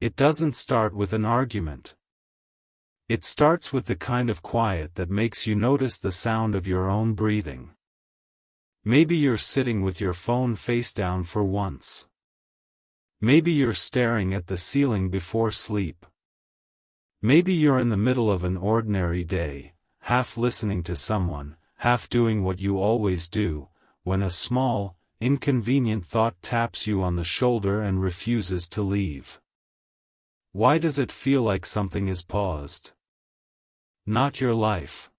It doesn't start with an argument. It starts with the kind of quiet that makes you notice the sound of your own breathing. Maybe you're sitting with your phone face down for once. Maybe you're staring at the ceiling before sleep. Maybe you're in the middle of an ordinary day, half listening to someone, half doing what you always do, when a small, inconvenient thought taps you on the shoulder and refuses to leave. Why does it feel like something is paused? Not your life.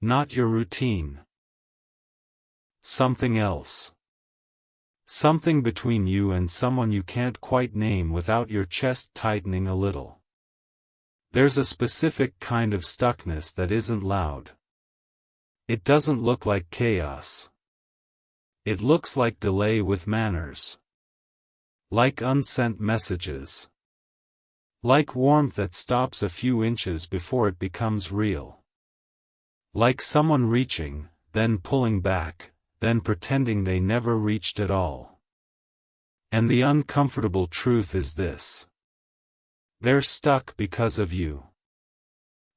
Not your routine. Something else. Something between you and someone you can't quite name without your chest tightening a little. There's a specific kind of stuckness that isn't loud. It doesn't look like chaos. It looks like delay with manners. Like unsent messages. Like warmth that stops a few inches before it becomes real. Like someone reaching, then pulling back, then pretending they never reached at all. And the uncomfortable truth is this. They're stuck because of you.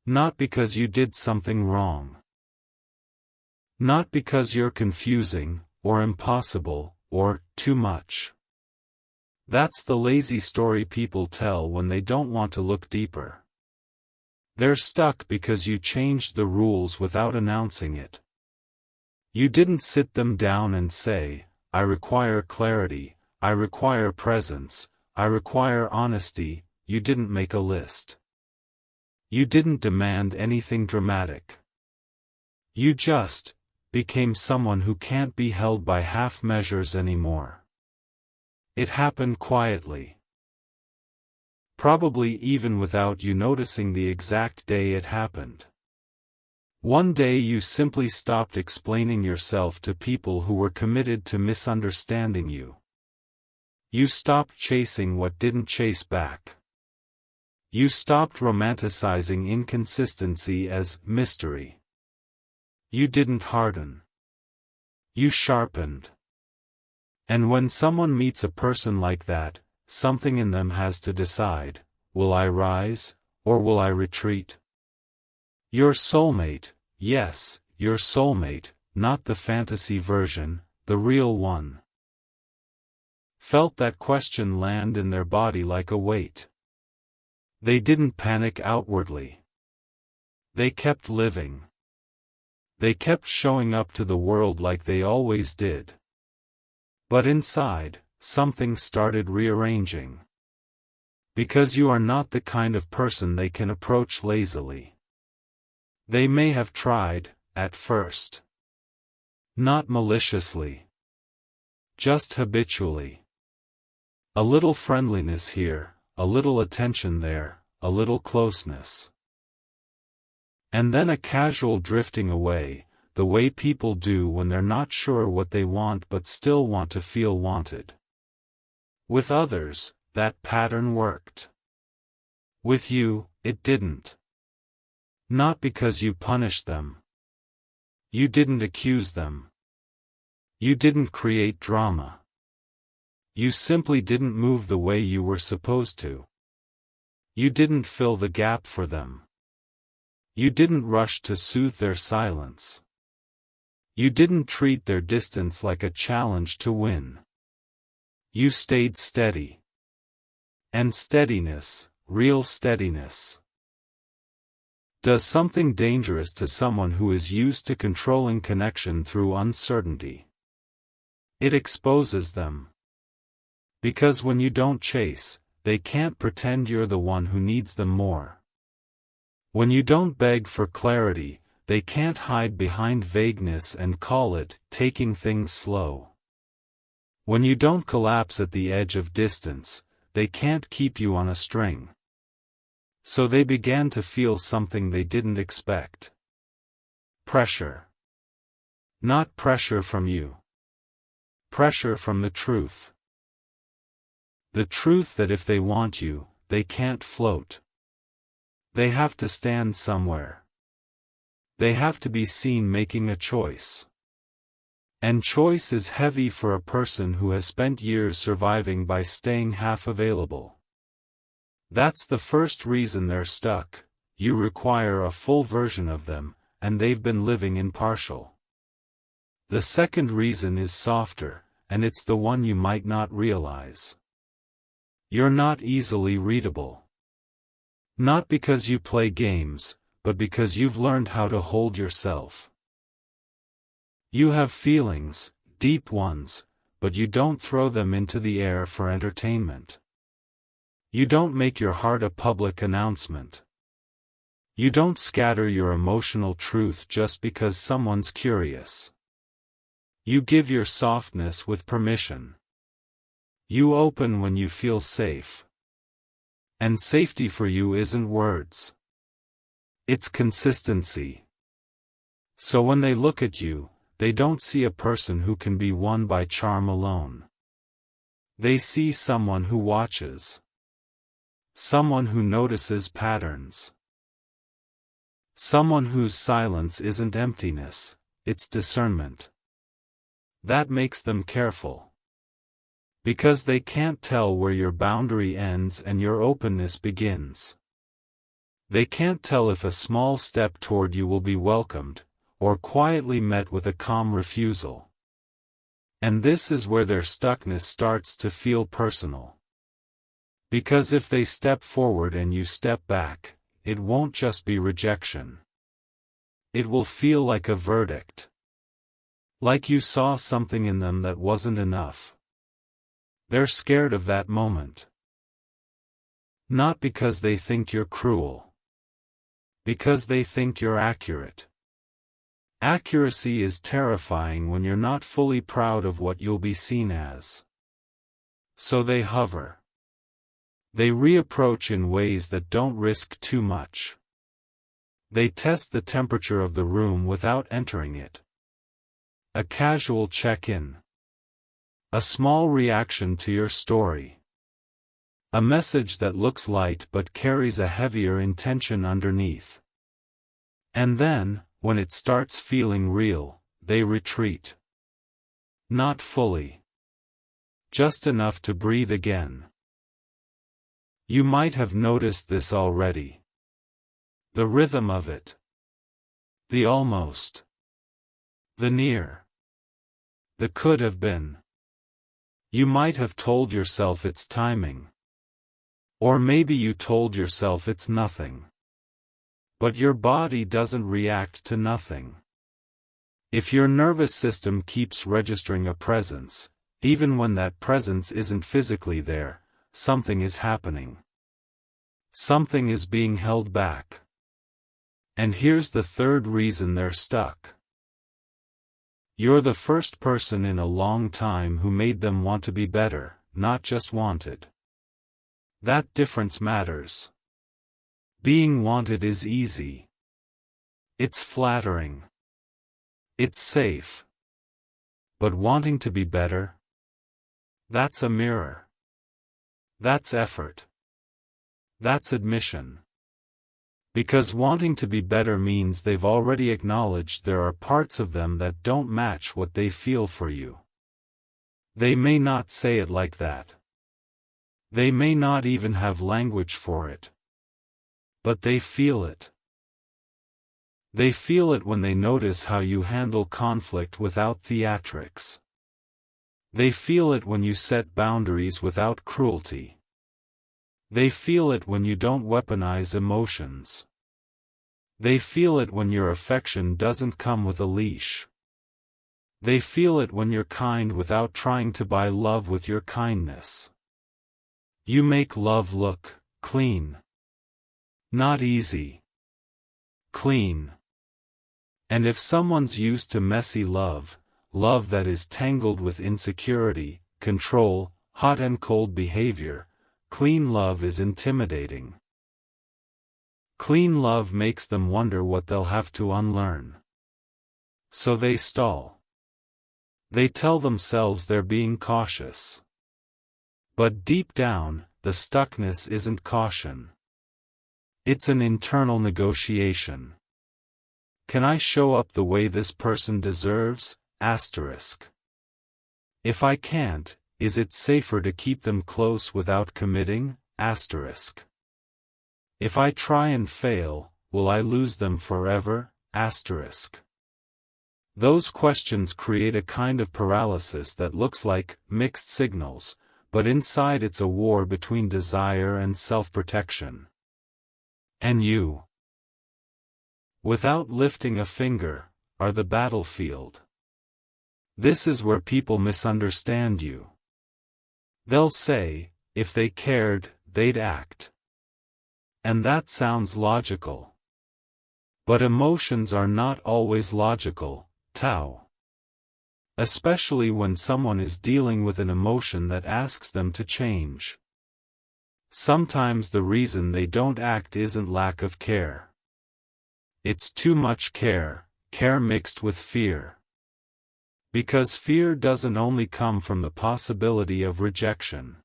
Not because you did something wrong. Not because you're confusing, or impossible, or too much. That's the lazy story people tell when they don't want to look deeper. They're stuck because you changed the rules without announcing it. You didn't sit them down and say, I require clarity, I require presence, I require honesty. You didn't make a list. You didn't demand anything dramatic. You just became someone who can't be held by half measures anymore. It happened quietly. Probably even without you noticing the exact day it happened. One day you simply stopped explaining yourself to people who were committed to misunderstanding you. You stopped chasing what didn't chase back. You stopped romanticizing inconsistency as mystery. You didn't harden. You sharpened. And when someone meets a person like that, something in them has to decide, will I rise, or will I retreat? Your soulmate, yes, your soulmate, not the fantasy version, the real one. Felt that question land in their body like a weight. They didn't panic outwardly. They kept living. They kept showing up to the world like they always did. But inside, something started rearranging. Because you are not the kind of person they can approach lazily. They may have tried, at first. Not maliciously. Just habitually. A little friendliness here, a little attention there, a little closeness. And then a casual drifting away, the way people do when they're not sure what they want but still want to feel wanted. With others, that pattern worked. With you, it didn't. Not because you punished them. You didn't accuse them. You didn't create drama. You simply didn't move the way you were supposed to. You didn't fill the gap for them. You didn't rush to soothe their silence. You didn't treat their distance like a challenge to win. You stayed steady. And steadiness, real steadiness, does something dangerous to someone who is used to controlling connection through uncertainty. It exposes them. Because when you don't chase, they can't pretend you're the one who needs them more. When you don't beg for clarity, they can't hide behind vagueness and call it taking things slow. When you don't collapse at the edge of distance, they can't keep you on a string. So they began to feel something they didn't expect. Pressure. Not pressure from you. Pressure from the truth. The truth that if they want you, they can't float. They have to stand somewhere. They have to be seen making a choice. And choice is heavy for a person who has spent years surviving by staying half available. That's the first reason they're stuck. You require a full version of them, and they've been living in partial. The second reason is softer, and it's the one you might not realize. You're not easily readable. Not because you play games, but because you've learned how to hold yourself. You have feelings, deep ones, but you don't throw them into the air for entertainment. You don't make your heart a public announcement. You don't scatter your emotional truth just because someone's curious. You give your softness with permission. You open when you feel safe. And safety for you isn't words. It's consistency. So when they look at you, they don't see a person who can be won by charm alone. They see someone who watches. Someone who notices patterns. Someone whose silence isn't emptiness, it's discernment. That makes them careful. Because they can't tell where your boundary ends and your openness begins. They can't tell if a small step toward you will be welcomed, or quietly met with a calm refusal. And this is where their stuckness starts to feel personal. Because if they step forward and you step back, it won't just be rejection. It will feel like a verdict. Like you saw something in them that wasn't enough. They're scared of that moment. Not because they think you're cruel. Because they think you're accurate. Accuracy is terrifying when you're not fully proud of what you'll be seen as. So they hover. They reapproach in ways that don't risk too much. They test the temperature of the room without entering it. A casual check-in. A small reaction to your story. A message that looks light but carries a heavier intention underneath. And then, when it starts feeling real, they retreat. Not fully. Just enough to breathe again. You might have noticed this already. The rhythm of it. The almost. The near. The could have been. You might have told yourself it's timing. Or maybe you told yourself it's nothing. But your body doesn't react to nothing. If your nervous system keeps registering a presence, even when that presence isn't physically there, something is happening. Something is being held back. And here's the third reason they're stuck. You're the first person in a long time who made them want to be better, not just wanted. That difference matters. Being wanted is easy. It's flattering. It's safe. But wanting to be better? That's a mirror. That's effort. That's admission. Because wanting to be better means they've already acknowledged there are parts of them that don't match what they feel for you. They may not say it like that. They may not even have language for it. But they feel it. They feel it when they notice how you handle conflict without theatrics. They feel it when you set boundaries without cruelty. They feel it when you don't weaponize emotions. They feel it when your affection doesn't come with a leash. They feel it when you're kind without trying to buy love with your kindness. You make love look clean. Not easy. Clean. And if someone's used to messy love, love that is tangled with insecurity, control, hot and cold behavior, clean love is intimidating. Clean love makes them wonder what they'll have to unlearn. So they stall. They tell themselves they're being cautious. But deep down, the stuckness isn't caution. It's an internal negotiation. Can I show up the way this person deserves? If I can't, is it safer to keep them close without committing? If I try and fail, will I lose them forever? Those questions create a kind of paralysis that looks like mixed signals, but inside it's a war between desire and self-protection. And you, without lifting a finger, are the battlefield. This is where people misunderstand you. They'll say, if they cared, they'd act. And that sounds logical. But emotions are not always logical, Tao. Especially when someone is dealing with an emotion that asks them to change. Sometimes the reason they don't act isn't lack of care. It's too much care, care mixed with fear. Because fear doesn't only come from the possibility of rejection.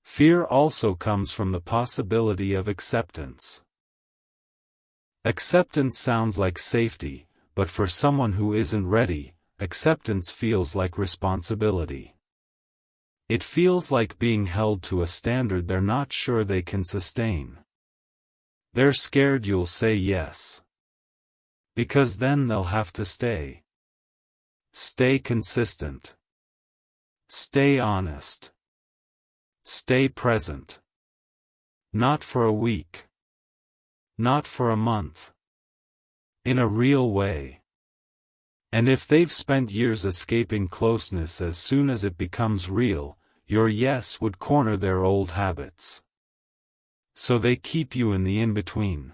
Fear also comes from the possibility of acceptance. Acceptance sounds like safety, but for someone who isn't ready, acceptance feels like responsibility. It feels like being held to a standard they're not sure they can sustain. They're scared you'll say yes. Because then they'll have to stay. Stay consistent. Stay honest. Stay present. Not for a week. Not for a month. In a real way. And if they've spent years escaping closeness, as soon as it becomes real, your yes would corner their old habits. So they keep you in the in-between.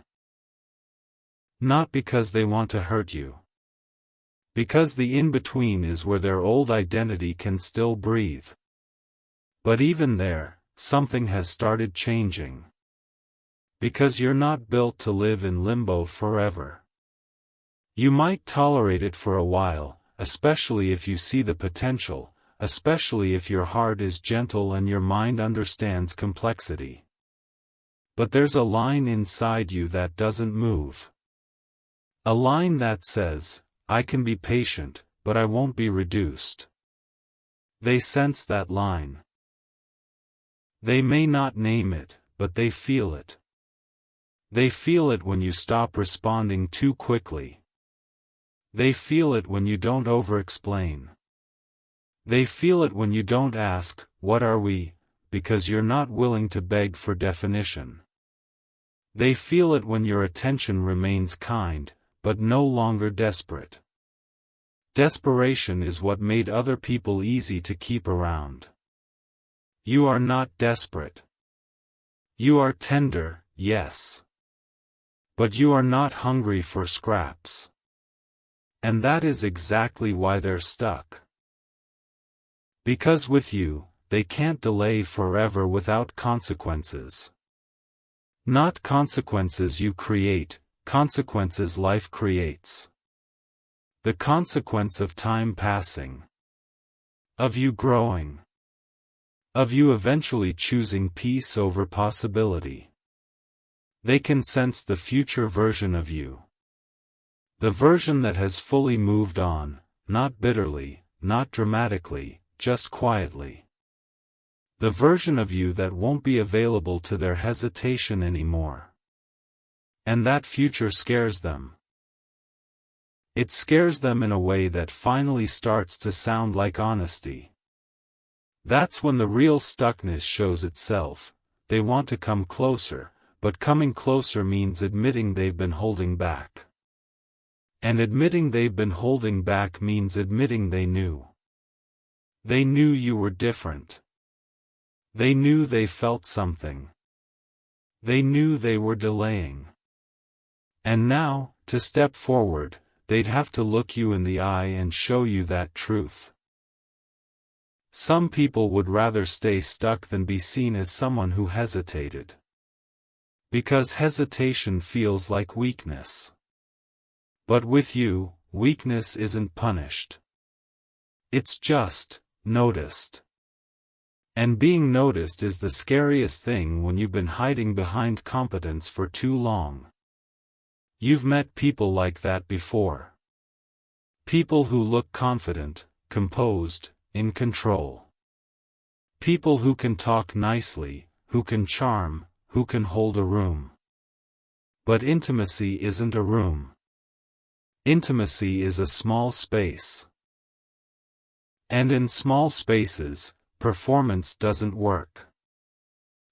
Not because they want to hurt you. Because the in-between is where their old identity can still breathe. But even there, something has started changing. Because you're not built to live in limbo forever. You might tolerate it for a while, especially if you see the potential, especially if your heart is gentle and your mind understands complexity. But there's a line inside you that doesn't move. A line that says, I can be patient, but I won't be reduced. They sense that line. They may not name it, but they feel it. They feel it when you stop responding too quickly. They feel it when you don't over-explain. They feel it when you don't ask, what are we, because you're not willing to beg for definition. They feel it when your attention remains kind, but no longer desperate. Desperation is what made other people easy to keep around. You are not desperate. You are tender, yes. But you are not hungry for scraps. And that is exactly why they're stuck. Because with you, they can't delay forever without consequences. Not consequences you create, consequences life creates. The consequence of time passing. Of you growing. Of you eventually choosing peace over possibility. They can sense the future version of you. The version that has fully moved on, not bitterly, not dramatically, just quietly. The version of you that won't be available to their hesitation anymore. And that future scares them. It scares them in a way that finally starts to sound like honesty. That's when the real stuckness shows itself. They want to come closer, but coming closer means admitting they've been holding back. And admitting they've been holding back means admitting they knew. They knew you were different. They knew they felt something. They knew they were delaying. And now, to step forward, they'd have to look you in the eye and show you that truth. Some people would rather stay stuck than be seen as someone who hesitated. Because hesitation feels like weakness. But with you, weakness isn't punished. It's just noticed. And being noticed is the scariest thing when you've been hiding behind competence for too long. You've met people like that before. People who look confident, composed, in control. People who can talk nicely, who can charm, who can hold a room. But intimacy isn't a room. Intimacy is a small space. And in small spaces, performance doesn't work.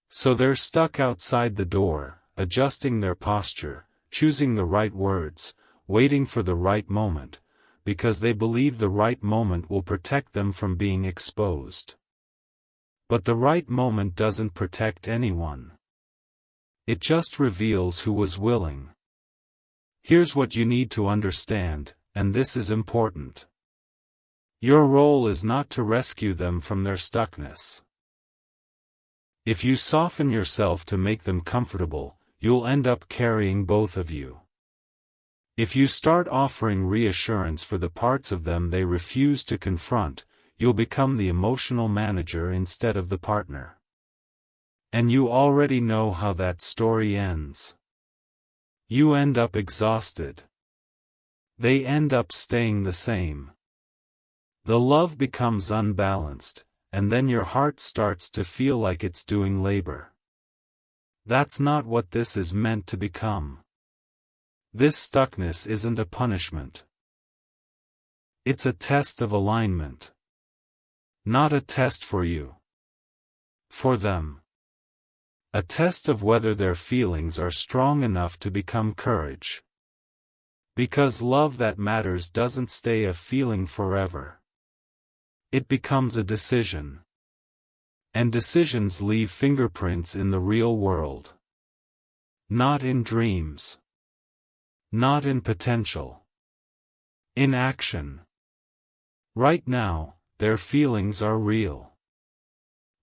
So they're stuck outside the door, adjusting their posture, choosing the right words, waiting for the right moment, because they believe the right moment will protect them from being exposed. But the right moment doesn't protect anyone. It just reveals who was willing. Here's what you need to understand, and this is important. Your role is not to rescue them from their stuckness. If you soften yourself to make them comfortable, you'll end up carrying both of you. If you start offering reassurance for the parts of them they refuse to confront, you'll become the emotional manager instead of the partner. And you already know how that story ends. You end up exhausted. They end up staying the same. The love becomes unbalanced, and then your heart starts to feel like it's doing labor. That's not what this is meant to become. This stuckness isn't a punishment. It's a test of alignment. Not a test for you. For them. A test of whether their feelings are strong enough to become courage. Because love that matters doesn't stay a feeling forever. It becomes a decision. And decisions leave fingerprints in the real world. Not in dreams. Not in potential. In action. Right now, their feelings are real.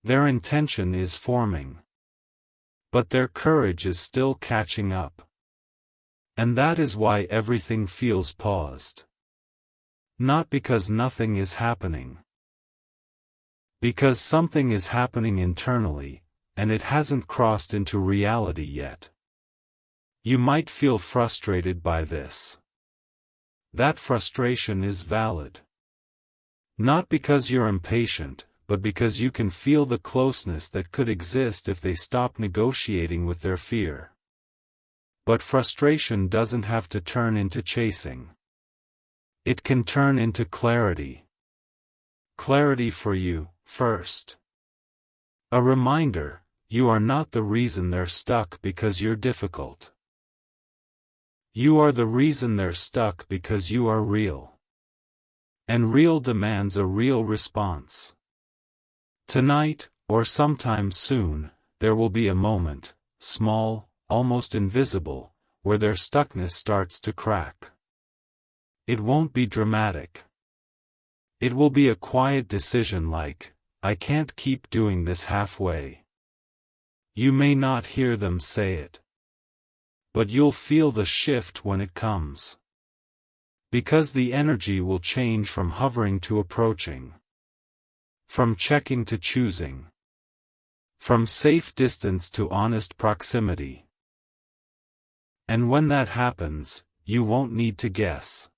Their intention is forming. But their courage is still catching up. And that is why everything feels paused. Not because nothing is happening. Because something is happening internally, and it hasn't crossed into reality yet. You might feel frustrated by this. That frustration is valid. Not because you're impatient, but because you can feel the closeness that could exist if they stop negotiating with their fear. But frustration doesn't have to turn into chasing. It can turn into clarity. Clarity for you, first. A reminder, you are not the reason they're stuck because you're difficult. You are the reason they're stuck because you are real. And real demands a real response. Tonight, or sometime soon, there will be a moment, small, almost invisible, where their stuckness starts to crack. It won't be dramatic. It will be a quiet decision like, I can't keep doing this halfway. You may not hear them say it. But you'll feel the shift when it comes. Because the energy will change from hovering to approaching. From checking to choosing. From safe distance to honest proximity. And when that happens, you won't need to guess.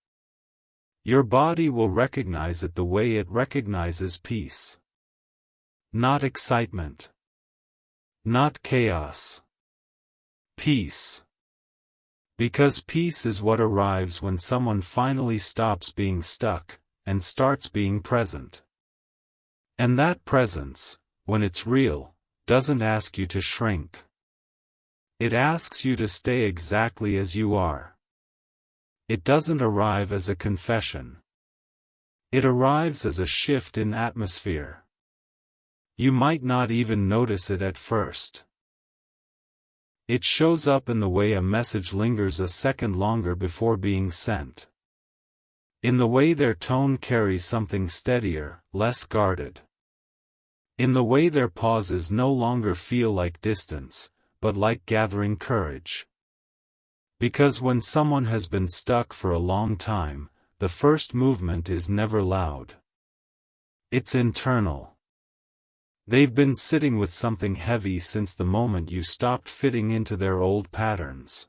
Your body will recognize it the way it recognizes peace. Not excitement. Not chaos. Peace. Because peace is what arrives when someone finally stops being stuck, and starts being present. And that presence, when it's real, doesn't ask you to shrink. It asks you to stay exactly as you are. It doesn't arrive as a confession. It arrives as a shift in atmosphere. You might not even notice it at first. It shows up in the way a message lingers a second longer before being sent. In the way their tone carries something steadier, less guarded. In the way their pauses no longer feel like distance, but like gathering courage. Because when someone has been stuck for a long time, the first movement is never loud. It's internal. They've been sitting with something heavy since the moment you stopped fitting into their old patterns.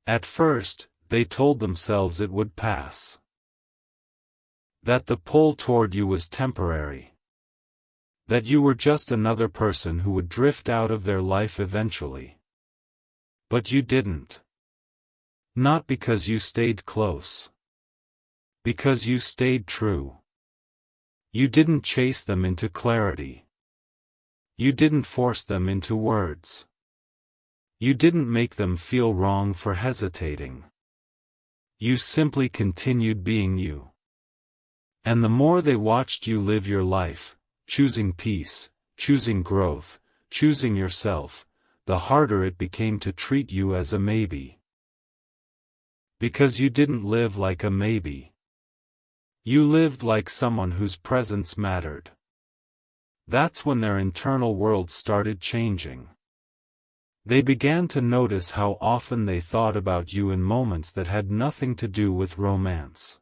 At first, they told themselves it would pass. That the pull toward you was temporary. That you were just another person who would drift out of their life eventually. But you didn't. Not because you stayed close. Because you stayed true. You didn't chase them into clarity. You didn't force them into words. You didn't make them feel wrong for hesitating. You simply continued being you. And the more they watched you live your life, choosing peace, choosing growth, choosing yourself, the harder it became to treat you as a maybe. Because you didn't live like a maybe. You lived like someone whose presence mattered. That's when their internal world started changing. They began to notice how often they thought about you in moments that had nothing to do with romance.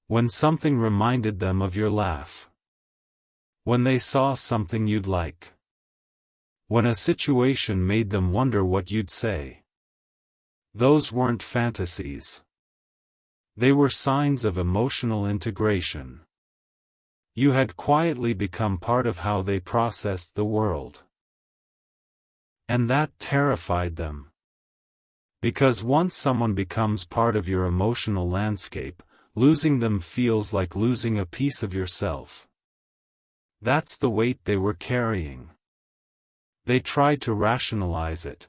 When something reminded them of your laugh. When they saw something you'd like. When a situation made them wonder what you'd say. Those weren't fantasies. They were signs of emotional integration. You had quietly become part of how they processed the world. And that terrified them. Because once someone becomes part of your emotional landscape, losing them feels like losing a piece of yourself. That's the weight they were carrying. They tried to rationalize it.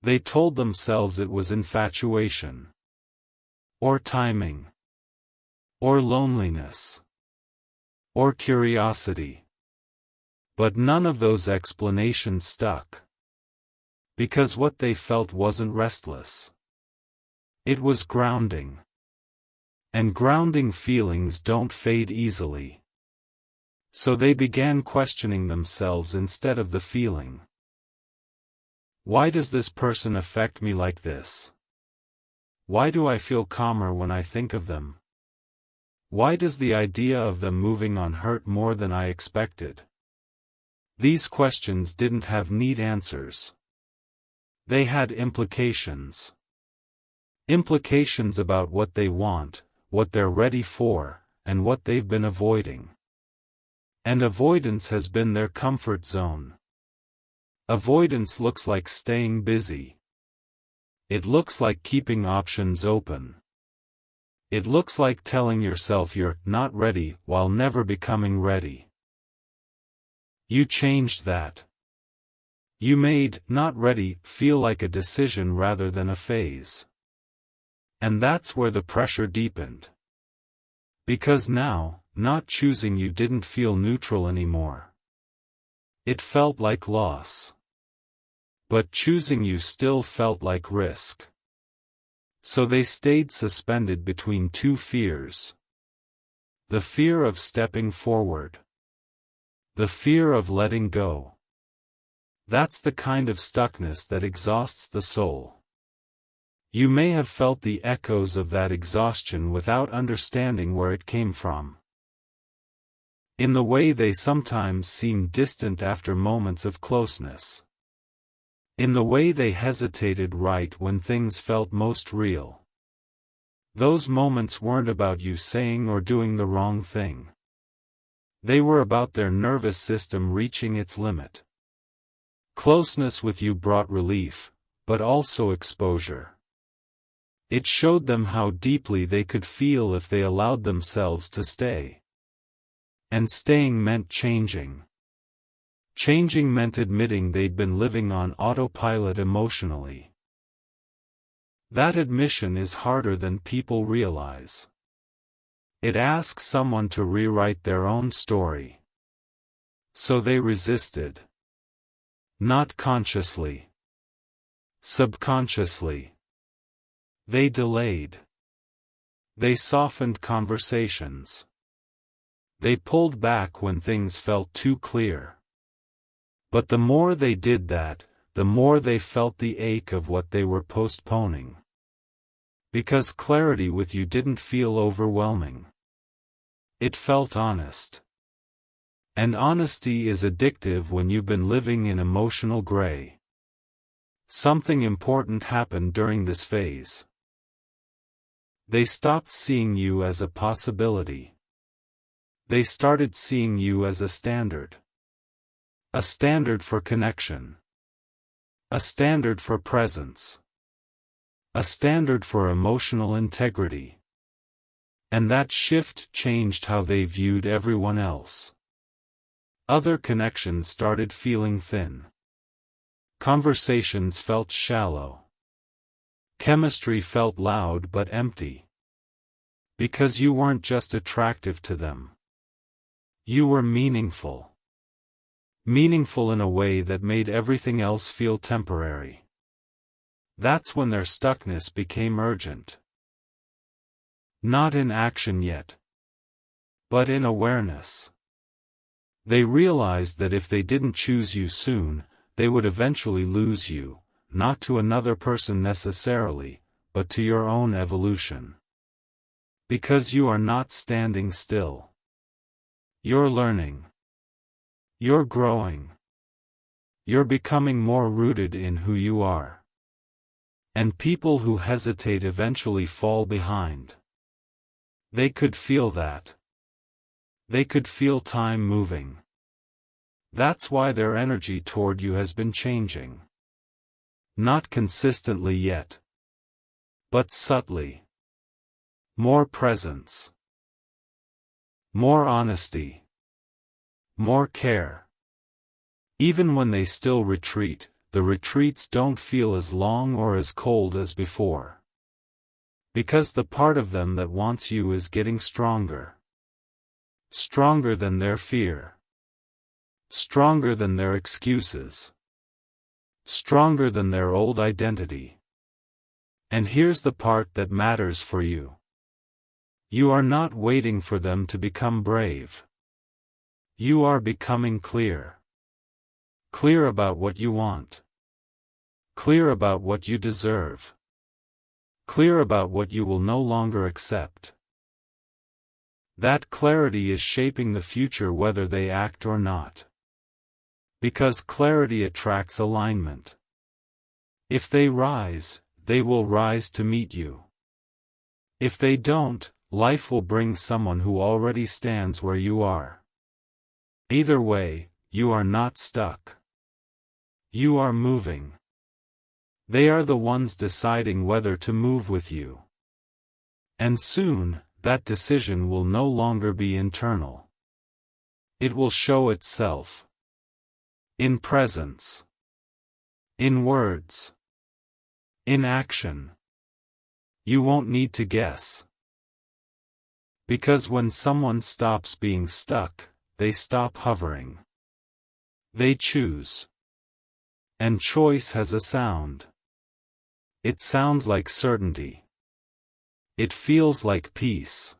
They told themselves it was infatuation. Or timing. Or loneliness. Or curiosity. But none of those explanations stuck. Because what they felt wasn't restless. It was grounding. And grounding feelings don't fade easily. So they began questioning themselves instead of the feeling. Why does this person affect me like this? Why do I feel calmer when I think of them? Why does the idea of them moving on hurt more than I expected? These questions didn't have neat answers. They had implications. Implications about what they want, what they're ready for, and what they've been avoiding. And avoidance has been their comfort zone. Avoidance looks like staying busy. It looks like keeping options open. It looks like telling yourself you're not ready while never becoming ready. You changed that. You made not ready feel like a decision rather than a phase. And that's where the pressure deepened. Because now, not choosing you didn't feel neutral anymore. It felt like loss. But choosing you still felt like risk. So they stayed suspended between two fears. The fear of stepping forward. The fear of letting go. That's the kind of stuckness that exhausts the soul. You may have felt the echoes of that exhaustion without understanding where it came from. In the way they sometimes seem distant after moments of closeness. In the way they hesitated right when things felt most real. Those moments weren't about you saying or doing the wrong thing. They were about their nervous system reaching its limit. Closeness with you brought relief, but also exposure. It showed them how deeply they could feel if they allowed themselves to stay. And staying meant changing. Changing meant admitting they'd been living on autopilot emotionally. That admission is harder than people realize. It asks someone to rewrite their own story. So they resisted. Not consciously. Subconsciously. They delayed. They softened conversations. They pulled back when things felt too clear. But the more they did that, the more they felt the ache of what they were postponing. Because clarity with you didn't feel overwhelming. It felt honest. And honesty is addictive when you've been living in emotional gray. Something important happened during this phase. They stopped seeing you as a possibility. They started seeing you as a standard. A standard for connection. A standard for presence. A standard for emotional integrity. And that shift changed how they viewed everyone else. Other connections started feeling thin. Conversations felt shallow. Chemistry felt loud but empty. Because you weren't just attractive to them. You were meaningful. Meaningful in a way that made everything else feel temporary. That's when their stuckness became urgent. Not in action yet, but in awareness. They realized that if they didn't choose you soon, they would eventually lose you, not to another person necessarily, but to your own evolution. Because you are not standing still. You're learning. You're growing. You're becoming more rooted in who you are. And people who hesitate eventually fall behind. They could feel that. They could feel time moving. That's why their energy toward you has been changing. Not consistently yet. But subtly. More presence. More honesty. More care. Even when they still retreat, the retreats don't feel as long or as cold as before. Because the part of them that wants you is getting stronger. Stronger than their fear. Stronger than their excuses. Stronger than their old identity. And here's the part that matters for you. You are not waiting for them to become brave. You are becoming clear. Clear about what you want. Clear about what you deserve. Clear about what you will no longer accept. That clarity is shaping the future whether they act or not. Because clarity attracts alignment. If they rise, they will rise to meet you. If they don't, life will bring someone who already stands where you are. Either way, you are not stuck. You are moving. They are the ones deciding whether to move with you. And soon, that decision will no longer be internal. It will show itself. In presence. In words. In action. You won't need to guess. Because when someone stops being stuck, they stop hovering. They choose. And choice has a sound. It sounds like certainty. It feels like peace.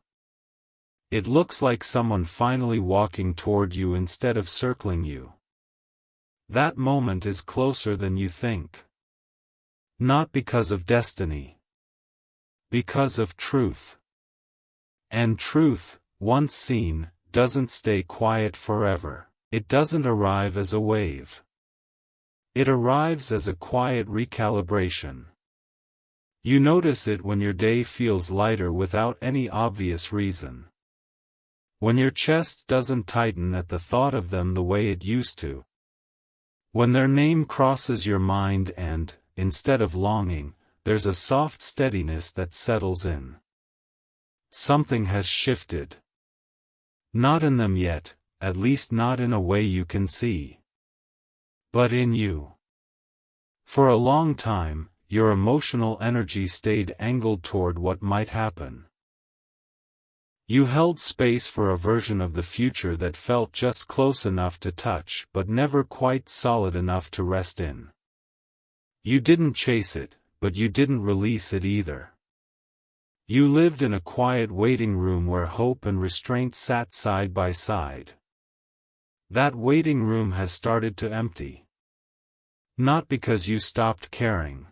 It looks like someone finally walking toward you instead of circling you. That moment is closer than you think. Not because of destiny. Because of truth. And truth, once seen, doesn't stay quiet forever. It doesn't arrive as a wave. It arrives as a quiet recalibration. You notice it when your day feels lighter without any obvious reason. When your chest doesn't tighten at the thought of them the way it used to. When their name crosses your mind and, instead of longing, there's a soft steadiness that settles in. Something has shifted. Not in them yet, at least not in a way you can see. But in you. For a long time, your emotional energy stayed angled toward what might happen. You held space for a version of the future that felt just close enough to touch but never quite solid enough to rest in. You didn't chase it, but you didn't release it either. You lived in a quiet waiting room where hope and restraint sat side by side. That waiting room has started to empty. Not because you stopped caring.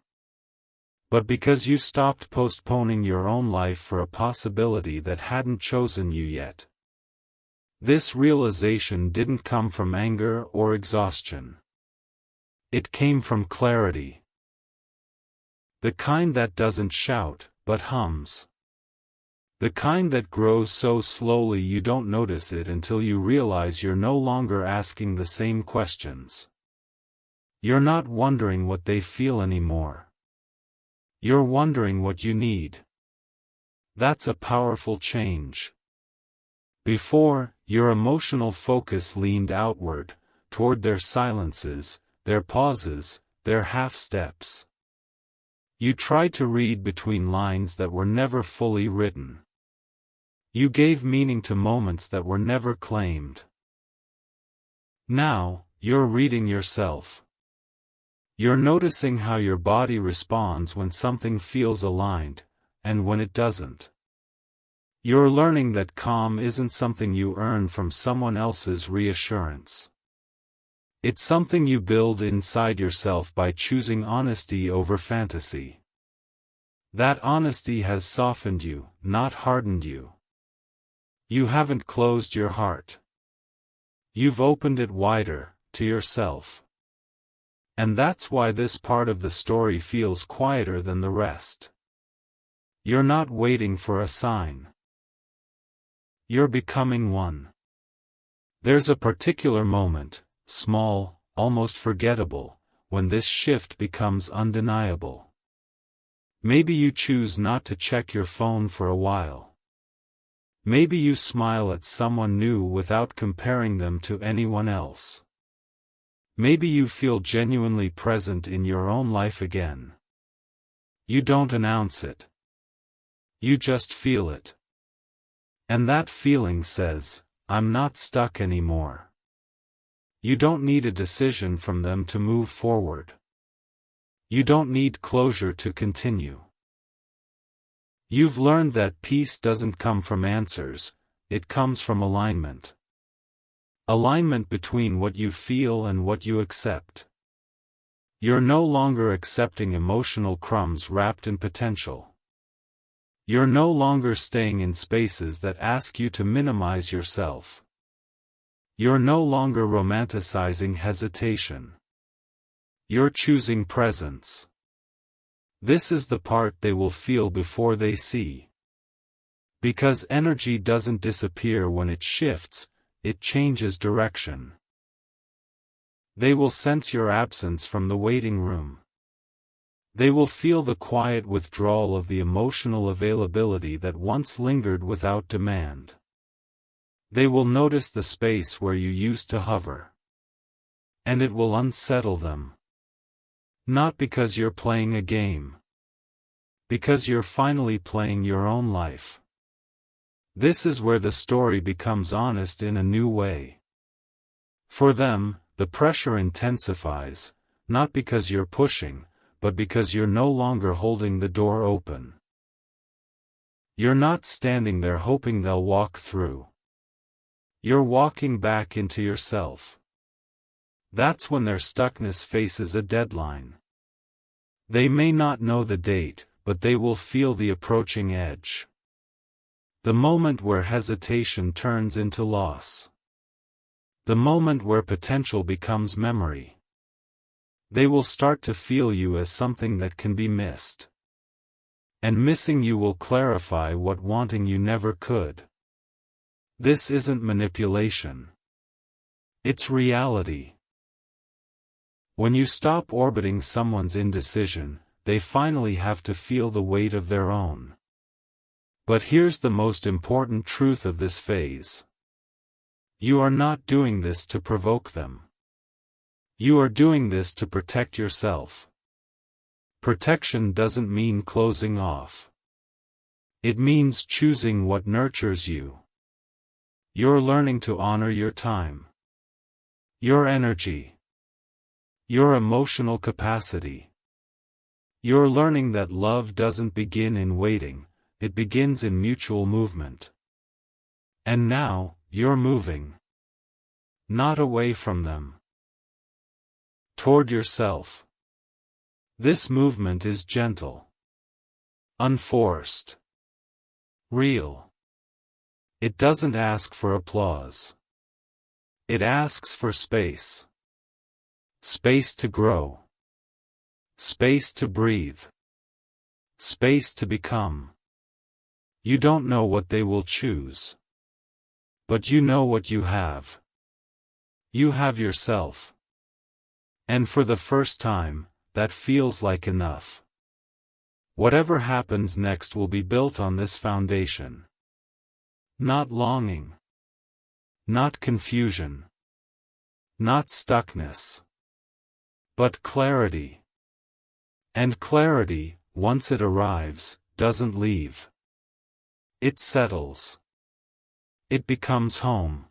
But because you stopped postponing your own life for a possibility that hadn't chosen you yet. This realization didn't come from anger or exhaustion. It came from clarity. The kind that doesn't shout, but hums. The kind that grows so slowly you don't notice it until you realize you're no longer asking the same questions. You're not wondering what they feel anymore. You're wondering what you need. That's a powerful change. Before, your emotional focus leaned outward, toward their silences, their pauses, their half-steps. You tried to read between lines that were never fully written. You gave meaning to moments that were never claimed. Now, you're reading yourself. You're noticing how your body responds when something feels aligned, and when it doesn't. You're learning that calm isn't something you earn from someone else's reassurance. It's something you build inside yourself by choosing honesty over fantasy. That honesty has softened you, not hardened you. You haven't closed your heart. You've opened it wider, to yourself. And that's why this part of the story feels quieter than the rest. You're not waiting for a sign. You're becoming one. There's a particular moment, small, almost forgettable, when this shift becomes undeniable. Maybe you choose not to check your phone for a while. Maybe you smile at someone new without comparing them to anyone else. Maybe you feel genuinely present in your own life again. You don't announce it. You just feel it. And that feeling says, I'm not stuck anymore. You don't need a decision from them to move forward. You don't need closure to continue. You've learned that peace doesn't come from answers, it comes from alignment. Alignment between what you feel and what you accept. You're no longer accepting emotional crumbs wrapped in potential. You're no longer staying in spaces that ask you to minimize yourself. You're no longer romanticizing hesitation. You're choosing presence. This is the part they will feel before they see. Because energy doesn't disappear when it shifts, it changes direction. They will sense your absence from the waiting room. They will feel the quiet withdrawal of the emotional availability that once lingered without demand. They will notice the space where you used to hover. And it will unsettle them. Not because you're playing a game. Because you're finally playing your own life. This is where the story becomes honest in a new way. For them, the pressure intensifies, not because you're pushing, but because you're no longer holding the door open. You're not standing there hoping they'll walk through. You're walking back into yourself. That's when their stuckness faces a deadline. They may not know the date, but they will feel the approaching edge. The moment where hesitation turns into loss. The moment where potential becomes memory. They will start to feel you as something that can be missed. And missing you will clarify what wanting you never could. This isn't manipulation. It's reality. When you stop orbiting someone's indecision, they finally have to feel the weight of their own. But here's the most important truth of this phase. You are not doing this to provoke them. You are doing this to protect yourself. Protection doesn't mean closing off. It means choosing what nurtures you. You're learning to honor your time. Your energy. Your emotional capacity. You're learning that love doesn't begin in waiting, it begins in mutual movement. And now, you're moving. Not away from them. Toward yourself. This movement is gentle. Unforced. Real. It doesn't ask for applause. It asks for space. Space to grow. Space to breathe. Space to become. You don't know what they will choose. But you know what you have. You have yourself. And for the first time, that feels like enough. Whatever happens next will be built on this foundation. Not longing. Not confusion. Not stuckness. But clarity. And clarity, once it arrives, doesn't leave. It settles. It becomes home.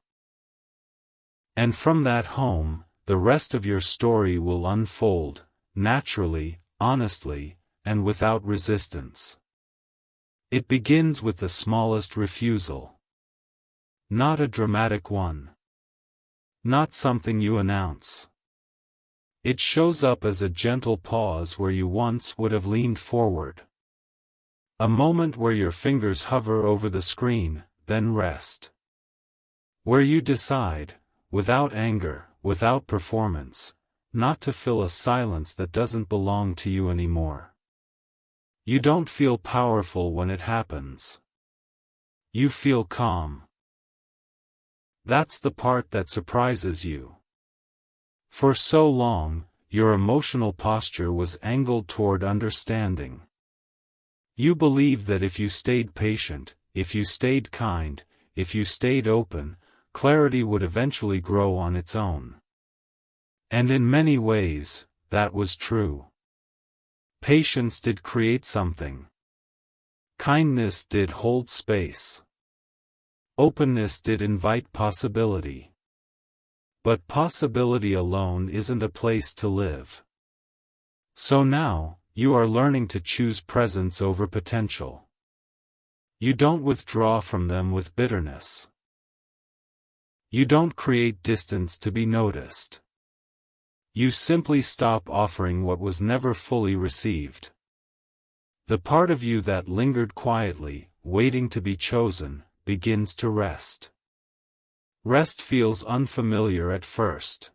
And from that home, the rest of your story will unfold, naturally, honestly, and without resistance. It begins with the smallest refusal. Not a dramatic one. Not something you announce. It shows up as a gentle pause where you once would have leaned forward. A moment where your fingers hover over the screen, then rest. Where you decide, without anger, without performance, not to fill a silence that doesn't belong to you anymore. You don't feel powerful when it happens. You feel calm. That's the part that surprises you. For so long, your emotional posture was angled toward understanding. You believed that if you stayed patient, if you stayed kind, if you stayed open, clarity would eventually grow on its own. And in many ways, that was true. Patience did create something. Kindness did hold space. Openness did invite possibility. But possibility alone isn't a place to live. So now, you are learning to choose presence over potential. You don't withdraw from them with bitterness. You don't create distance to be noticed. You simply stop offering what was never fully received. The part of you that lingered quietly, waiting to be chosen, begins to rest. Rest feels unfamiliar at first.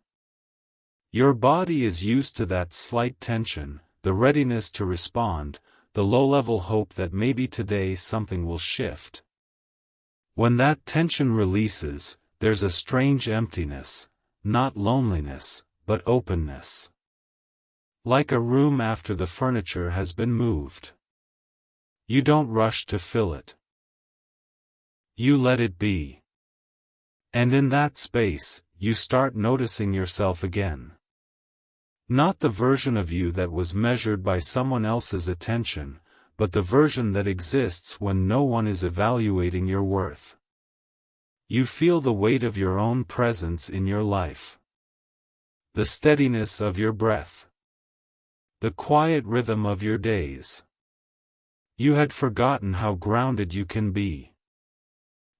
Your body is used to that slight tension, the readiness to respond, the low-level hope that maybe today something will shift. When that tension releases, there's a strange emptiness, not loneliness, but openness. Like a room after the furniture has been moved. You don't rush to fill it. You let it be. And in that space, you start noticing yourself again. Not the version of you that was measured by someone else's attention, but the version that exists when no one is evaluating your worth. You feel the weight of your own presence in your life. The steadiness of your breath. The quiet rhythm of your days. You had forgotten how grounded you can be.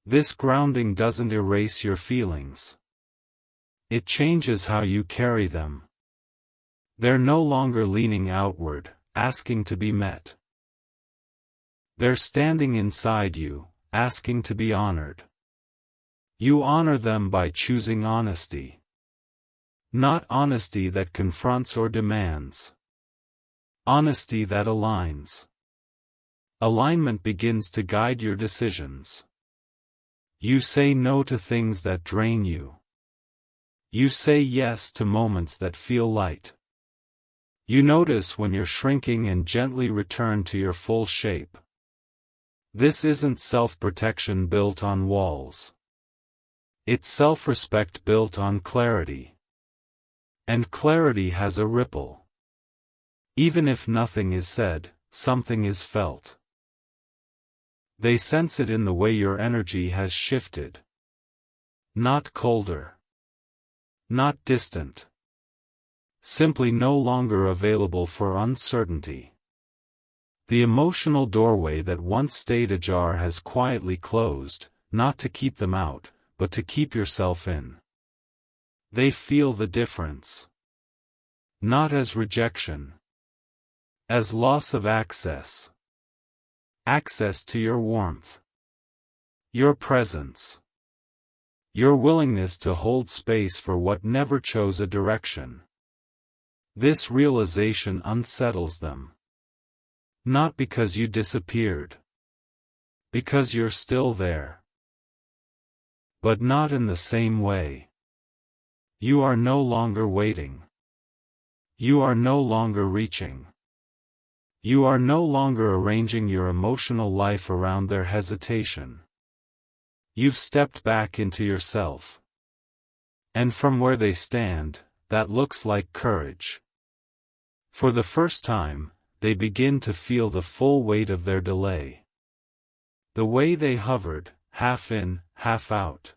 This grounding doesn't erase your feelings. It changes how you carry them. They're no longer leaning outward, asking to be met. They're standing inside you, asking to be honored. You honor them by choosing honesty. Not honesty that confronts or demands. Honesty that aligns. Alignment begins to guide your decisions. You say no to things that drain you. You say yes to moments that feel light. You notice when you're shrinking and gently return to your full shape. This isn't self-protection built on walls. It's self-respect built on clarity. And clarity has a ripple. Even if nothing is said, something is felt. They sense it in the way your energy has shifted. Not colder. Not distant. Simply no longer available for uncertainty. The emotional doorway that once stayed ajar has quietly closed, not to keep them out, but to keep yourself in. They feel the difference. Not as rejection. As loss of access. Access to your warmth. Your presence. Your willingness to hold space for what never chose a direction. This realization unsettles them. Not because you disappeared. Because you're still there. But not in the same way. You are no longer waiting. You are no longer reaching. You are no longer arranging your emotional life around their hesitation. You've stepped back into yourself. And from where they stand, that looks like courage. For the first time, they begin to feel the full weight of their delay. The way they hovered, half in, half out.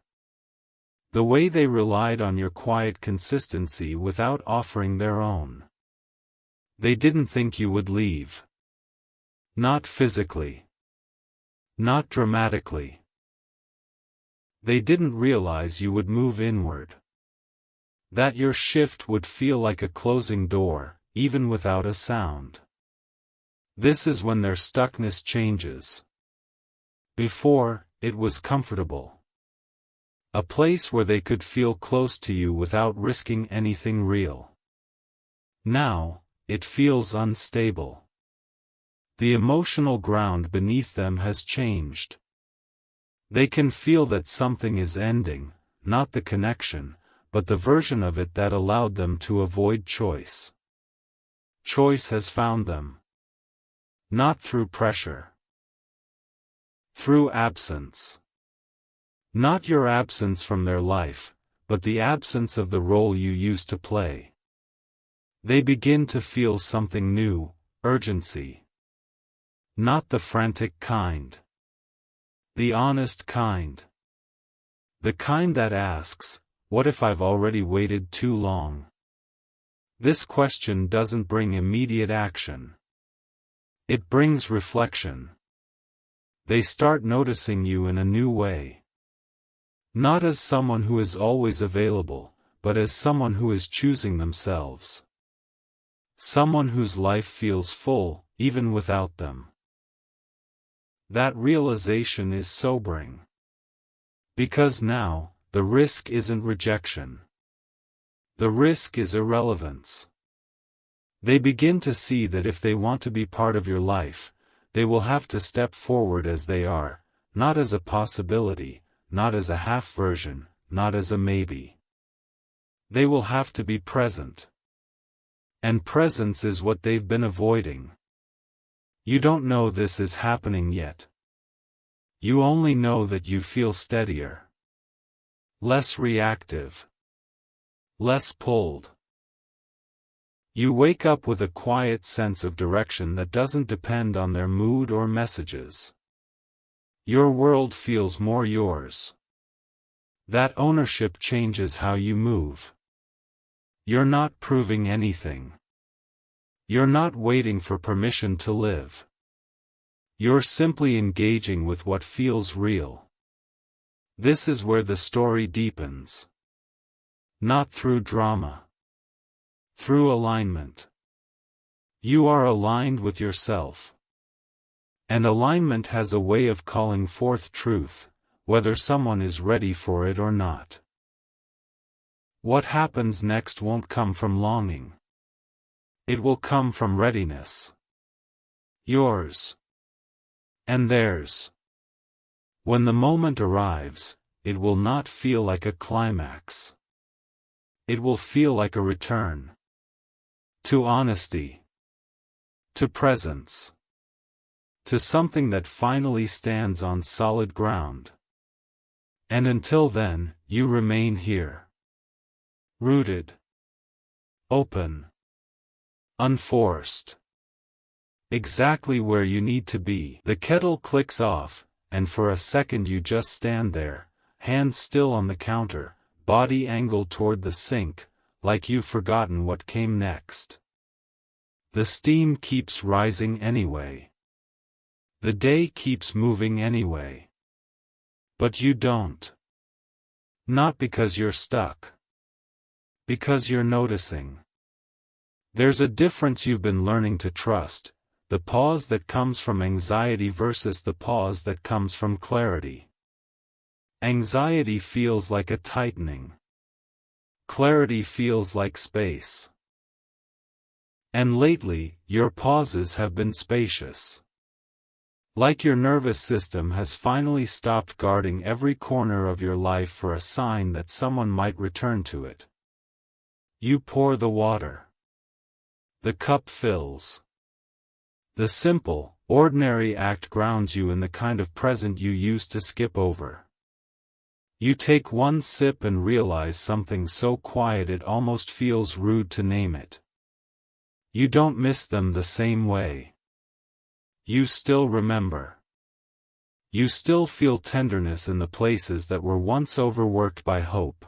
The way they relied on your quiet consistency without offering their own. They didn't think you would leave. Not physically. Not dramatically. They didn't realize you would move inward. That your shift would feel like a closing door, even without a sound. This is when their stuckness changes. Before, it was comfortable. A place where they could feel close to you without risking anything real. Now, it feels unstable. The emotional ground beneath them has changed. They can feel that something is ending, not the connection, but the version of it that allowed them to avoid choice. Choice has found them. Not through pressure. Through absence. Not your absence from their life, but the absence of the role you used to play. They begin to feel something new, urgency. Not the frantic kind. The honest kind. The kind that asks, what if I've already waited too long? This question doesn't bring immediate action. It brings reflection. They start noticing you in a new way. Not as someone who is always available, but as someone who is choosing themselves. Someone whose life feels full, even without them. That realization is sobering. Because now, the risk isn't rejection. The risk is irrelevance. They begin to see that if they want to be part of your life, they will have to step forward as they are, not as a possibility, not as a half version, not as a maybe. They will have to be present. And presence is what they've been avoiding. You don't know this is happening yet. You only know that you feel steadier. Less reactive. Less pulled. You wake up with a quiet sense of direction that doesn't depend on their mood or messages. Your world feels more yours. That ownership changes how you move. You're not proving anything. You're not waiting for permission to live. You're simply engaging with what feels real. This is where the story deepens. Not through drama. Through alignment. You are aligned with yourself. And alignment has a way of calling forth truth, whether someone is ready for it or not. What happens next won't come from longing. It will come from readiness. Yours. And theirs. When the moment arrives, it will not feel like a climax. It will feel like a return. To honesty. To presence. To something that finally stands on solid ground. And until then, you remain here. Rooted. Open. Unforced. Exactly where you need to be. The kettle clicks off, and for a second you just stand there, hands still on the counter, body angled toward the sink, like you've forgotten what came next. The steam keeps rising anyway. The day keeps moving anyway. But you don't. Not because you're stuck. Because you're noticing. There's a difference you've been learning to trust, the pause that comes from anxiety versus the pause that comes from clarity. Anxiety feels like a tightening. Clarity feels like space. And lately, your pauses have been spacious. Like your nervous system has finally stopped guarding every corner of your life for a sign that someone might return to it. You pour the water. The cup fills. The simple, ordinary act grounds you in the kind of present you used to skip over. You take one sip and realize something so quiet it almost feels rude to name it. You don't miss them the same way. You still remember. You still feel tenderness in the places that were once overworked by hope.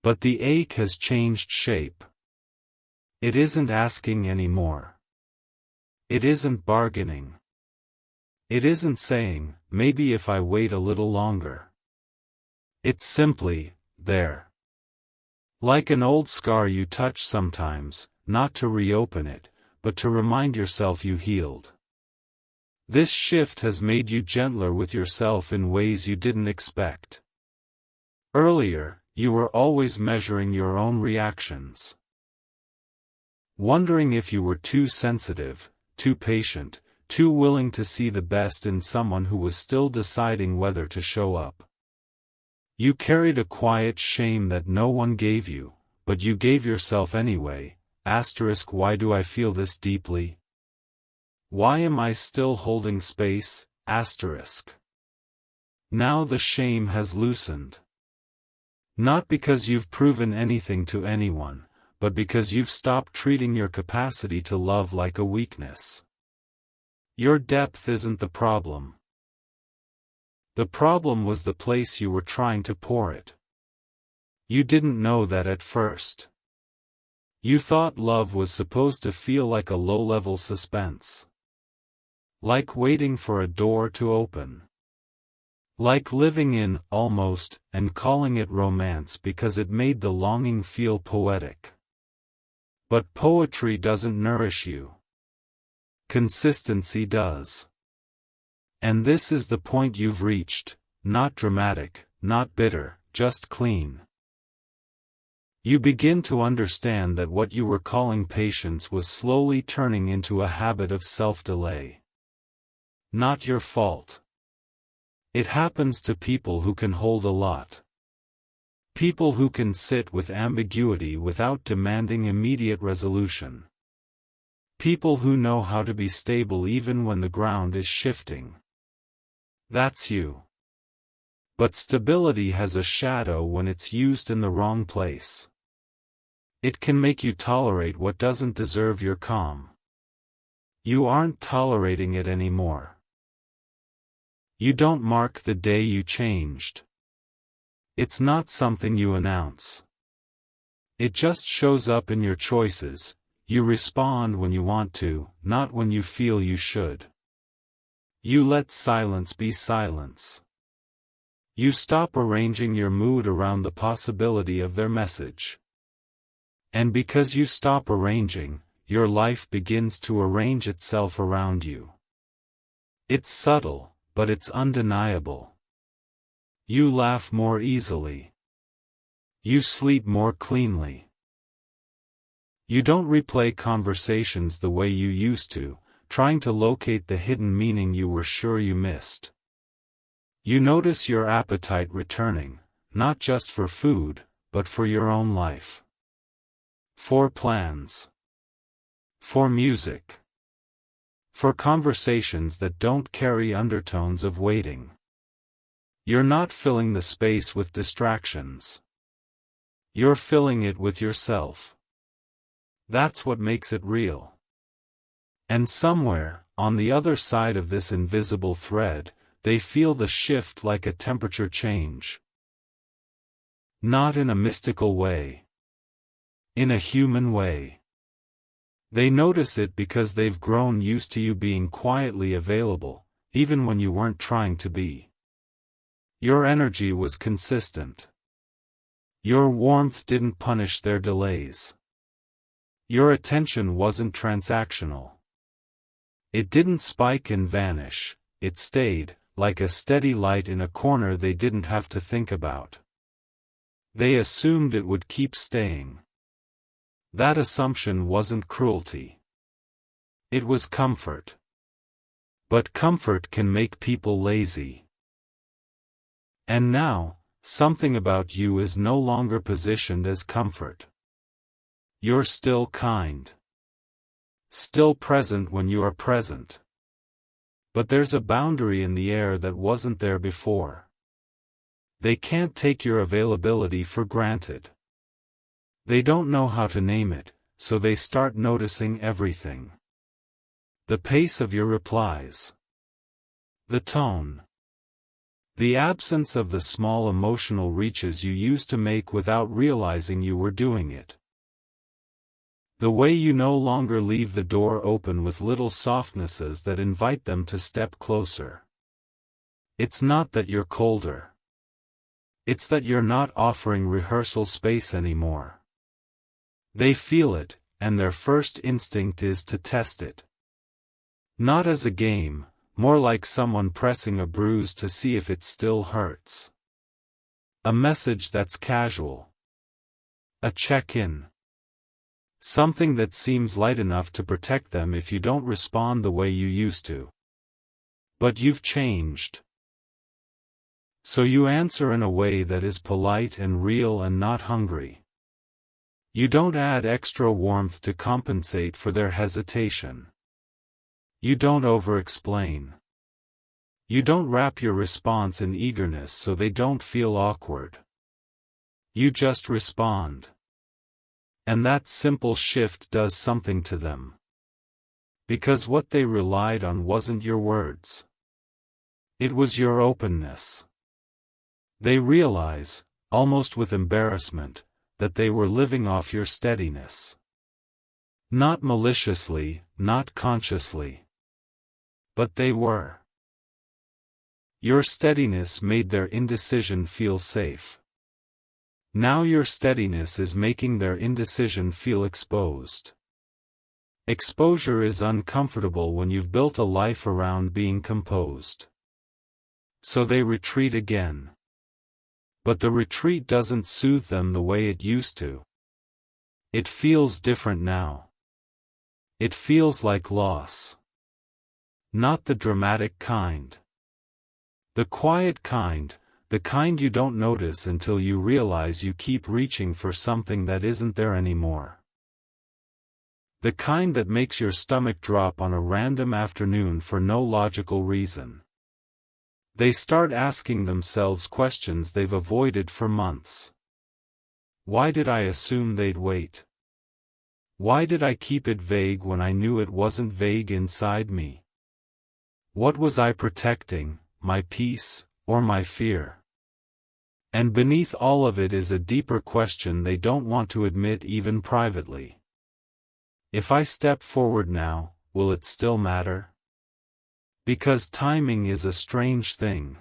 But the ache has changed shape. It isn't asking anymore. It isn't bargaining. It isn't saying, maybe if I wait a little longer. It's simply, there. Like an old scar you touch sometimes, not to reopen it, but to remind yourself you healed. This shift has made you gentler with yourself in ways you didn't expect. Earlier, you were always measuring your own reactions. Wondering if you were too sensitive, too patient, too willing to see the best in someone who was still deciding whether to show up. You carried a quiet shame that no one gave you, but you gave yourself anyway. Why do I feel this deeply? Why am I still holding space? Now the shame has loosened. Not because you've proven anything to anyone, but because you've stopped treating your capacity to love like a weakness. Your depth isn't the problem. The problem was the place you were trying to pour it. You didn't know that at first. You thought love was supposed to feel like a low-level suspense. Like waiting for a door to open. Like living in, almost, and calling it romance because it made the longing feel poetic. But poetry doesn't nourish you. Consistency does. And this is the point you've reached, not dramatic, not bitter, just clean. You begin to understand that what you were calling patience was slowly turning into a habit of self-delay. Not your fault. It happens to people who can hold a lot. People who can sit with ambiguity without demanding immediate resolution. People who know how to be stable even when the ground is shifting. That's you. But stability has a shadow when it's used in the wrong place. It can make you tolerate what doesn't deserve your calm. You aren't tolerating it anymore. You don't mark the day you changed. It's not something you announce. It just shows up in your choices. You respond when you want to, not when you feel you should. You let silence be silence. You stop arranging your mood around the possibility of their message. And because you stop arranging, your life begins to arrange itself around you. It's subtle, but it's undeniable. You laugh more easily. You sleep more cleanly. You don't replay conversations the way you used to, trying to locate the hidden meaning you were sure you missed. You notice your appetite returning, not just for food, but for your own life. For plans. For music. For conversations that don't carry undertones of waiting. You're not filling the space with distractions. You're filling it with yourself. That's what makes it real. And somewhere, on the other side of this invisible thread, they feel the shift like a temperature change. Not in a mystical way. In a human way. They notice it because they've grown used to you being quietly available, even when you weren't trying to be. Your energy was consistent. Your warmth didn't punish their delays. Your attention wasn't transactional. It didn't spike and vanish, it stayed, like a steady light in a corner they didn't have to think about. They assumed it would keep staying. That assumption wasn't cruelty. It was comfort. But comfort can make people lazy. And now, something about you is no longer positioned as comfort. You're still kind. Still present when you are present. But there's a boundary in the air that wasn't there before. They can't take your availability for granted. They don't know how to name it, so they start noticing everything. The pace of your replies. The tone. The absence of the small emotional reaches you used to make without realizing you were doing it. The way you no longer leave the door open with little softnesses that invite them to step closer. It's not that you're colder. It's that you're not offering rehearsal space anymore. They feel it, and their first instinct is to test it. Not as a game, more like someone pressing a bruise to see if it still hurts. A message that's casual. A check-in. Something that seems light enough to protect them if you don't respond the way you used to. But you've changed. So you answer in a way that is polite and real and not hungry. You don't add extra warmth to compensate for their hesitation. You don't over-explain. You don't wrap your response in eagerness so they don't feel awkward. You just respond. And that simple shift does something to them. Because what they relied on wasn't your words. It was your openness. They realize, almost with embarrassment, that they were living off your steadiness. Not maliciously, not consciously. But they were. Your steadiness made their indecision feel safe. Now your steadiness is making their indecision feel exposed. Exposure is uncomfortable when you've built a life around being composed. So they retreat again. But the retreat doesn't soothe them the way it used to. It feels different now. It feels like loss. Not the dramatic kind. The quiet kind, the kind you don't notice until you realize you keep reaching for something that isn't there anymore. The kind that makes your stomach drop on a random afternoon for no logical reason. They start asking themselves questions they've avoided for months. Why did I assume they'd wait? Why did I keep it vague when I knew it wasn't vague inside me? What was I protecting, my peace, or my fear? And beneath all of it is a deeper question they don't want to admit even privately. If I step forward now, will it still matter? Because timing is a strange thing.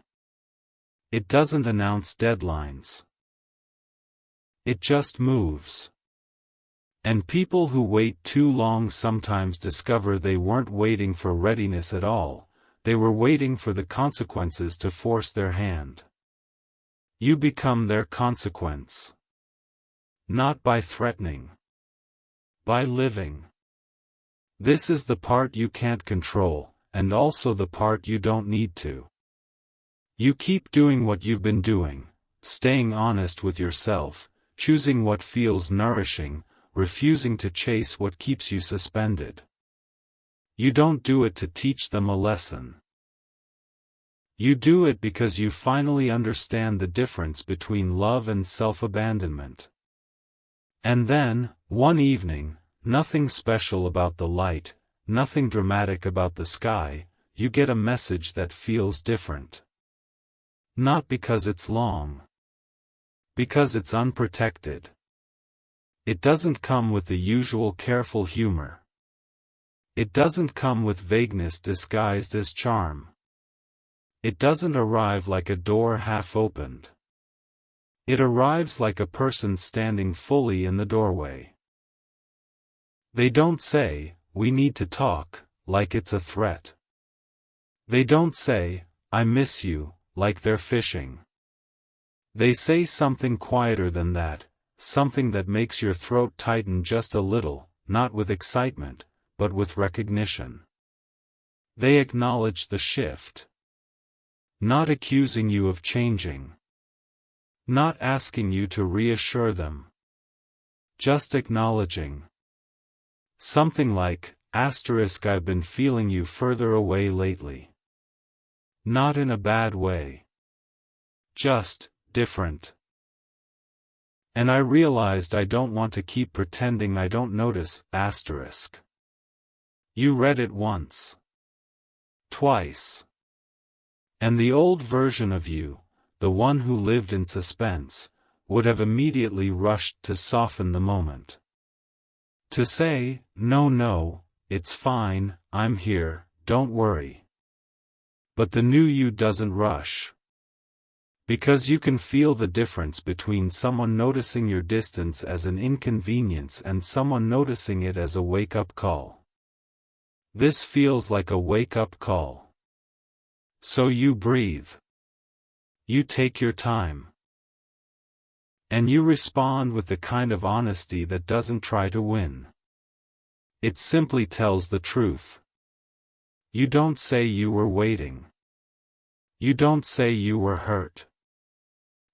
It doesn't announce deadlines. It just moves. And people who wait too long sometimes discover they weren't waiting for readiness at all, they were waiting for the consequences to force their hand. You become their consequence. Not by threatening. By living. This is the part you can't control, and also the part you don't need to. You keep doing what you've been doing, staying honest with yourself, choosing what feels nourishing, refusing to chase what keeps you suspended. You don't do it to teach them a lesson. You do it because you finally understand the difference between love and self-abandonment. And then, one evening, nothing special about the light, nothing dramatic about the sky, you get a message that feels different. Not because it's long. Because it's unprotected. It doesn't come with the usual careful humor. It doesn't come with vagueness disguised as charm. It doesn't arrive like a door half opened. It arrives like a person standing fully in the doorway. They don't say, "We need to talk," like it's a threat. They don't say, "I miss you," like they're fishing. They say something quieter than that, something that makes your throat tighten just a little, not with excitement, but with recognition. They acknowledge the shift. Not accusing you of changing. Not asking you to reassure them. Just acknowledging. Something like, I've been feeling you further away lately. Not in a bad way. Just, different. And I realized I don't want to keep pretending I don't notice, You read it once. Twice. And the old version of you, the one who lived in suspense, would have immediately rushed to soften the moment. To say, no, it's fine, I'm here, don't worry. But the new you doesn't rush. Because you can feel the difference between someone noticing your distance as an inconvenience and someone noticing it as a wake-up call. This feels like a wake-up call. So you breathe. You take your time. And you respond with the kind of honesty that doesn't try to win. It simply tells the truth. You don't say you were waiting. You don't say you were hurt.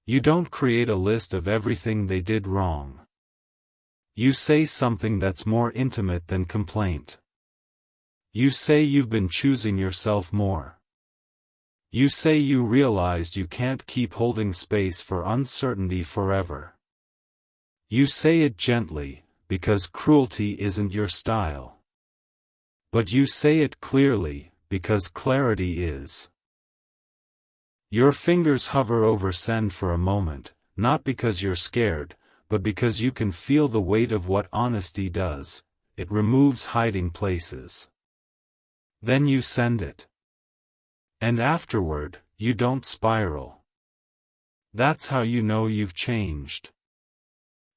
You don't create a list of everything they did wrong. You say something that's more intimate than complaint. You say you've been choosing yourself more. You say you realized you can't keep holding space for uncertainty forever. You say it gently, because cruelty isn't your style. But you say it clearly, because clarity is. Your fingers hover over send for a moment, not because you're scared, but because you can feel the weight of what honesty does. It removes hiding places. Then you send it. And afterward, you don't spiral. That's how you know you've changed.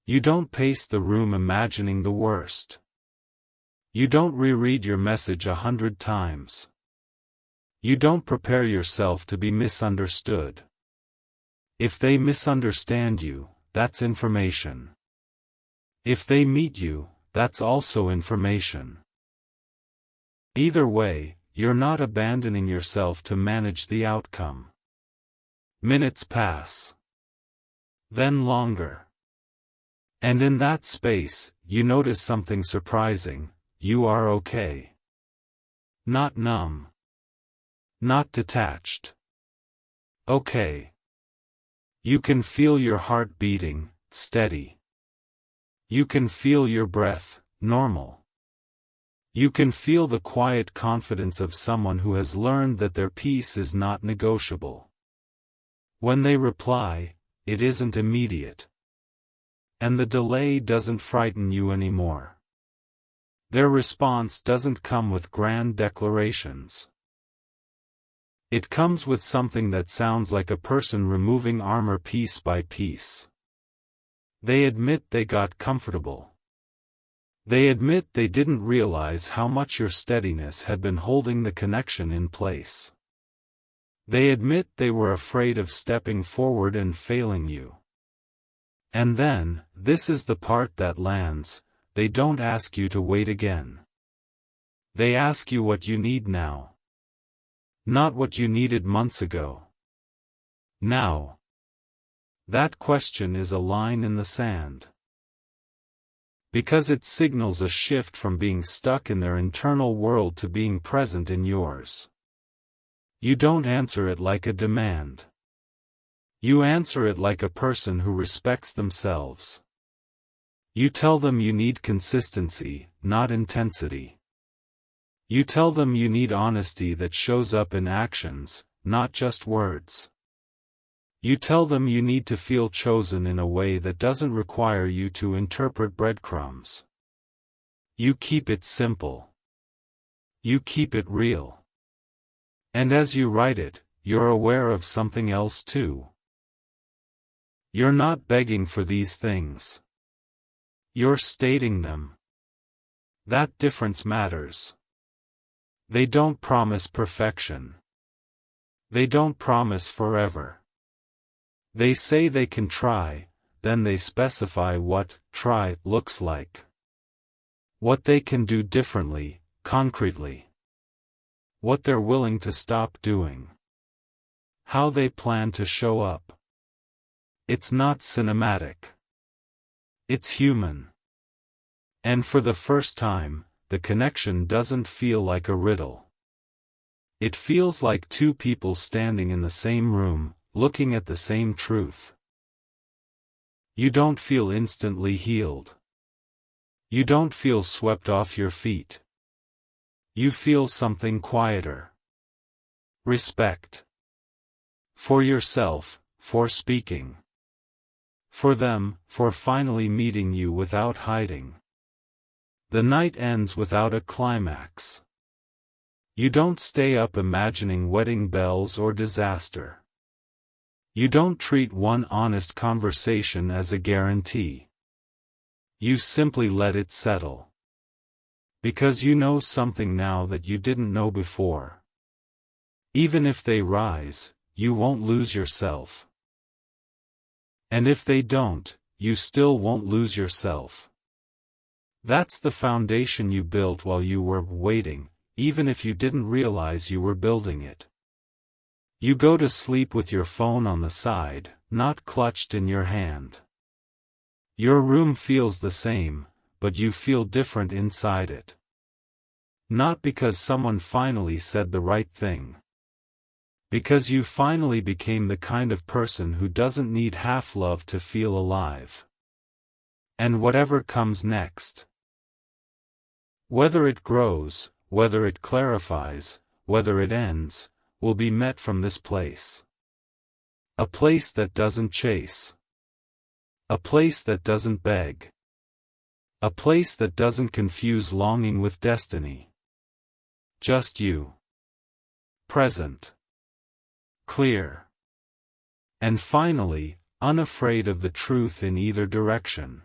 You don't pace the room imagining the worst. You don't reread your message 100 times. You don't prepare yourself to be misunderstood. If they misunderstand you, that's information. If they meet you, that's also information. Either way, you're not abandoning yourself to manage the outcome. Minutes pass. Then longer. And in that space, you notice something surprising: you are okay. Not numb. Not detached. Okay. You can feel your heart beating, steady. You can feel your breath, normal. You can feel the quiet confidence of someone who has learned that their peace is not negotiable. When they reply, it isn't immediate. And the delay doesn't frighten you anymore. Their response doesn't come with grand declarations. It comes with something that sounds like a person removing armor piece by piece. They admit they got comfortable. They admit they didn't realize how much your steadiness had been holding the connection in place. They admit they were afraid of stepping forward and failing you. And then, this is the part that lands, they don't ask you to wait again. They ask you what you need now. Not what you needed months ago. Now. That question is a line in the sand. Because it signals a shift from being stuck in their internal world to being present in yours. You don't answer it like a demand. You answer it like a person who respects themselves. You tell them you need consistency, not intensity. You tell them you need honesty that shows up in actions, not just words. You tell them you need to feel chosen in a way that doesn't require you to interpret breadcrumbs. You keep it simple. You keep it real. And as you write it, you're aware of something else too. You're not begging for these things. You're stating them. That difference matters. They don't promise perfection. They don't promise forever. They say they can try, then they specify what try looks like. What they can do differently, concretely. what they're willing to stop doing, how they plan to show up. It's not cinematic. It's human. And for the first time, the connection doesn't feel like a riddle. It feels like two people standing in the same room, looking at the same truth. You don't feel instantly healed. You don't feel swept off your feet. You feel something quieter. Respect. For yourself, for speaking. For them, for finally meeting you without hiding. The night ends without a climax. You don't stay up imagining wedding bells or disaster. You don't treat one honest conversation as a guarantee. You simply let it settle. Because you know something now that you didn't know before. Even if they rise, you won't lose yourself. And if they don't, you still won't lose yourself. That's the foundation you built while you were waiting, even if you didn't realize you were building it. You go to sleep with your phone on the side, not clutched in your hand. Your room feels the same, but you feel different inside it. Not because someone finally said the right thing. Because you finally became the kind of person who doesn't need half love to feel alive. And whatever comes next, whether it grows, whether it clarifies, whether it ends, will be met from this place. A place that doesn't chase. A place that doesn't beg. A place that doesn't confuse longing with destiny. Just you. Present. Clear. And finally, unafraid of the truth in either direction.